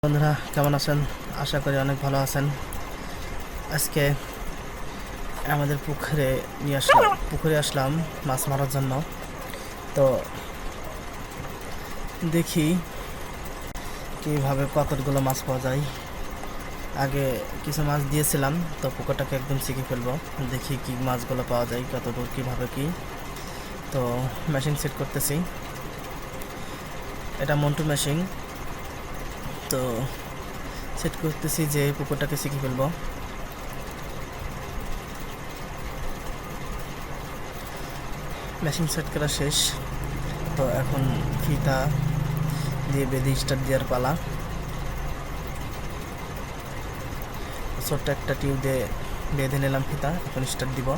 বন্ধুরা কেমন আছেন? আশা করি অনেক ভালো আছেন। আজকে আমাদের পুকুরে আসলাম মাছ মারার জন্য। তো দেখি কিভাবে কতগুলো মাছ পাওয়া যায়। আগে কিছু মাছ দিয়েছিলাম, তো পুকুরটাকে একদম শিখে ফেলবো। দেখি কি মাছগুলো পাওয়া যায়, কতদূর কিভাবে কি। তো মেশিন সেট করতেছি, এটা মন্টু মেশিন। তো সেট করতেছি যে পুকুরটাকে শিখে ফেলবো। মেশিন সেট করা শেষ। তো এখন ফিতা দিয়ে বেঁধে স্টার্ট দেওয়ার পালা। ছোট্ট একটা টিউব দিয়ে বেঁধে নিলাম ফিতা, এখন স্টার্ট দিব।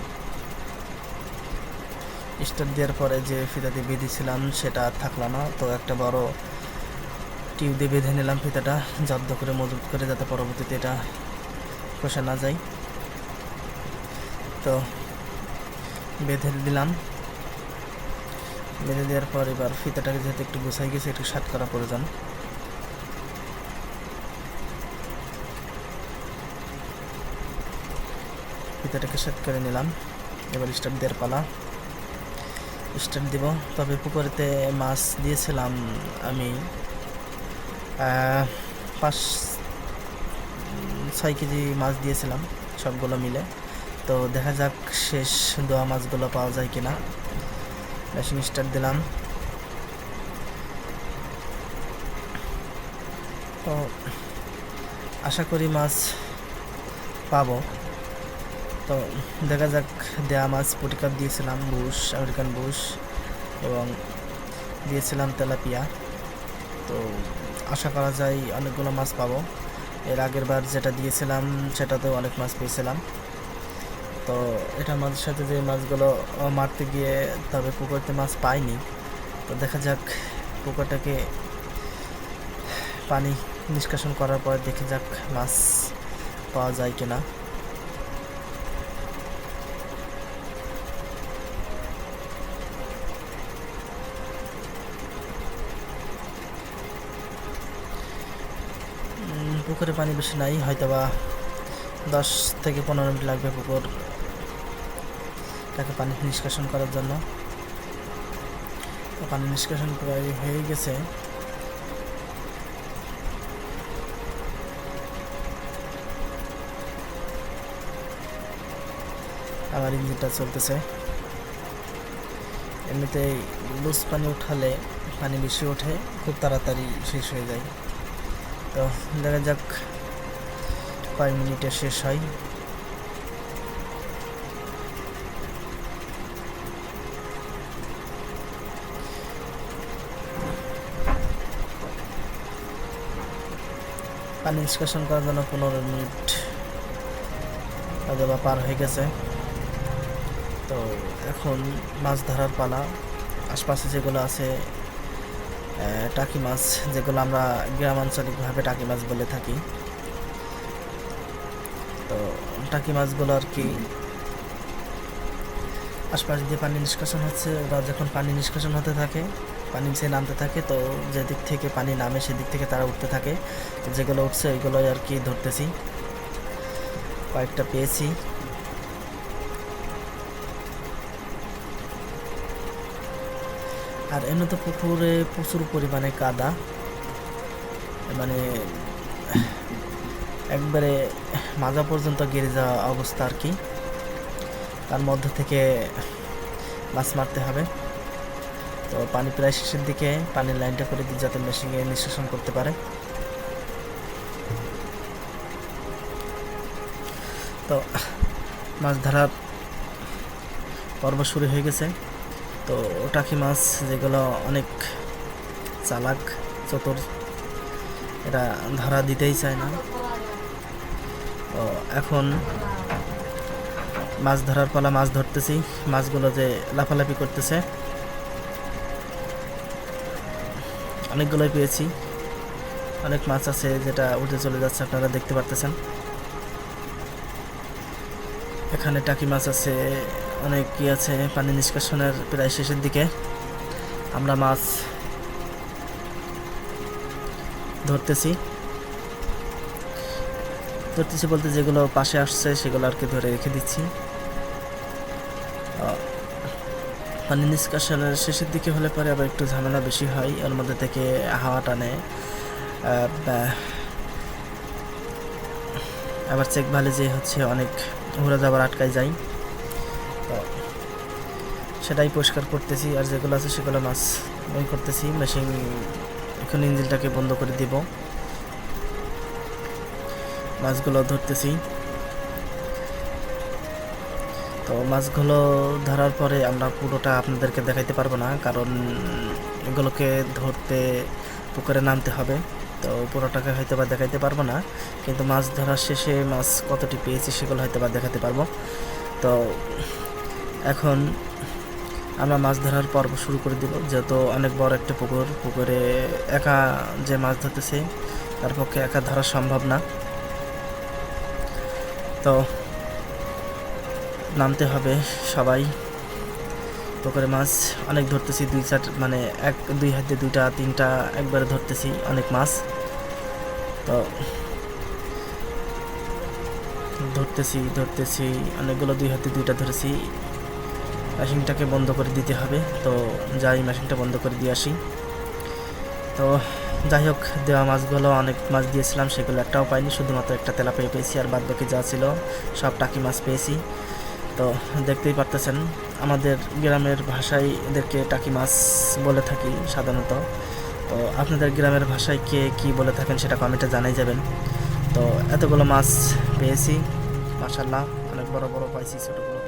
স্টার্ট দেওয়ার পরে যে ফিতা দিয়ে বেঁধেছিলাম সেটা আর থাকলো না, তো একটা বড় টিউব দিয়ে বেঁধে নিলাম ফিতাটা, জব্দ করে মজবুত করে, যাতে পরবর্তীতে এটা খসে না যায়। তো বেঁধে দিলাম। বেঁধে দেওয়ার পর এবার ফিতাটাকে যেহেতু একটু গুছাই গেছে, একটু শার্ট করা প্রয়োজন। ফিতাটাকে সেট করে নিলাম। এবার স্টার্ট দেওয়ার পালা। স্টার্ট দিব। তবে পুকুরেতে মাছ দিয়েছিলাম আমি 5-6 কেজি মাছ দিয়েছিলাম সবগুলো মিলে। তো দেখা যাক শেষ দোয়া মাছগুলো পাওয়া যায় কিনা। মেশিন স্টার্ট দিলাম। তো আশা করি মাছ পাবো। তো দেখা যাক। দেয়া মাছ পুটিকাপ দিয়েছিলাম, বুশ, আমেরিকান বুশ, এবং দিয়েছিলাম তেলাপিয়া। তো আশা করা যায় অনেকগুলো মাছ পাবো। এর আগের বার যেটা দিয়েছিলাম সেটাতেও অনেক মাছ পেয়েছিলাম। তো এটা মাছের সাথে যে মাছগুলো মারতে গিয়ে তবে পুকুরতে মাছ পাইনি। তো দেখা যাক পুকুরটাকে পানি নিষ্কাশন করার পর দেখে যাক মাছ পাওয়া যায় কিনা। পুকুরে পানি বেশি নাই, হয়তোবা 10 থেকে 15 মিনিট লাগবে পুকুরটাকে পানি নিষ্কাশন করার জন্য। তো পানি নিষ্কাশন প্রায় হয়ে গেছে। আমার ইঞ্জিনটা চলতেছে। এমনিতেই লুজ পানি উঠালে পানি বেশি ওঠে, খুব তাড়াতাড়ি শেষ হয়ে যায়। তো দেখা যাক কয় মিনিটে শেষ হয়। পানি নিষ্কাশন করার জন্য 15 মিনিট অথবা পার হয়ে গেছে। তো এখন মাছ ধরার পালা। আশপাশে যেগুলো আছে টাকি মাছ, যেগুলো আমরা গ্রামাঞ্চলিকভাবে টাকি মাছ বলে থাকি। তো টাকি মাছগুলো আর কি আশপাশ দিয়ে পানি নিষ্কাশন হচ্ছে। ওরা যখন পানি নিষ্কাশন হতে থাকে, পানি নিচে নামতে থাকে, তো যেদিক থেকে পানি নামে সেদিক থেকে তারা উঠতে থাকে। তো যেগুলো উঠছে ওইগুলোই আর কি ধরতেছি। কয়েকটা পেয়েছি। আর এমনি তো পুকুরে প্রচুর পরিমাণে কাদা, মানে একবারে মাজা পর্যন্ত গেড়ে যাওয়া অবস্থা আর কি। তার মধ্যে থেকে মাছ মারতে হবে। তো পানি প্রায় শেষের দিকে, পানির লাইনটা করে দিই যাতে মেশিনে নিষ্কাশন করতে পারে। তো মাছ ধরার পর্ব শুরু হয়ে গেছে। তো টাকি মাছ যেগুলো অনেক চালাক, চতুর, এরা ধরা দিতেই চায় না। তো এখন মাছ ধরার পালা। মাছ ধরতেছি। মাছগুলো যে লাফালাফি করতেছে, অনেকগুলোই পেয়েছি। অনেক মাছ আছে যেটা উঠে চলে যাচ্ছে, আপনারা দেখতে পারতেছেন। এখানে টাকি মাছ আছে, অনেক কি আছে। পানি নিষ্কাশনের প্রায় শেষের দিকে। আমরা মাছ ধরতেছি। ধরতেছি বলতে যেগুলো পাশে আসছে সেগুলো আর কি ধরে রেখে দিচ্ছি। পানি নিষ্কাশনের শেষের দিকে হলে পরে আবার একটু ঝামেলা বেশি হয়, ওর মধ্যে থেকে হাওয়া টানে, আবার চেক ভালে যে হচ্ছে অনেক ঘোরা যাবার আটকায় যায়, তো সেটাই পরিষ্কার করতেছি। আর যেগুলো আছে সেগুলো মাছ ওই করতেছি। মেশিন এখন ইঞ্জিনটাকে বন্ধ করে দিব, মাছগুলো ধরতেছি। তো মাছগুলো ধরার পরে আমরা পুরোটা আপনাদেরকে দেখাইতে পারবো না, কারণ এগুলোকে ধরতে পুকুরে নামতে হবে, তো পুরোটাকে হয়তো বা দেখাইতে পারবো না, কিন্তু মাছ ধরার শেষে মাছ কতটি পেয়েছি সেগুলো হয়তো বা দেখাতে পারবো। তো এখন আমরা মাছ ধরার পর্ব শুরু করে দিব, যেহেতু অনেক বড় একটা পুকুরে একা যে মাছ ধরতেছে তার পক্ষে একা ধরা সম্ভব না, তো নামতে হবে সবাই। পুকুরে মাছ অনেক ধরতেছি, দুই চার মানে এক দুই হাতে দুইটা তিনটা একবারে ধরতেছি অনেক মাছ, তো ধরতেছি অনেকগুলো, দুই হাতে দুইটা ধরেছি। মেশিনটাকে বন্ধ করে দিতে হবে, তো যাই মেশিনটা বন্ধ করে দিয়ে আসি। তো যাই হোক, দেওয়া মাছগুলো অনেক মাছ দিয়েছিলাম, সেগুলো একটাও পাইনি, শুধুমাত্র একটা তেলাপিয়া পেয়েছি, আর বাদ বাকি যা ছিল সব টাকি মাছ পেয়েছি। তো দেখতেই পারতেছেন, আমাদের গ্রামের ভাষায় এদেরকে টাকি মাছ বলে থাকি সাধারণত। তো আপনাদের গ্রামের ভাষায় কে কী বলে থাকেন সেটা কমেন্টে জানাই যাবেন। তো এতগুলো মাছ পেয়েছি, মাশাআল্লাহ, অনেক বড় বড় পাইছি, ছোটোগুলো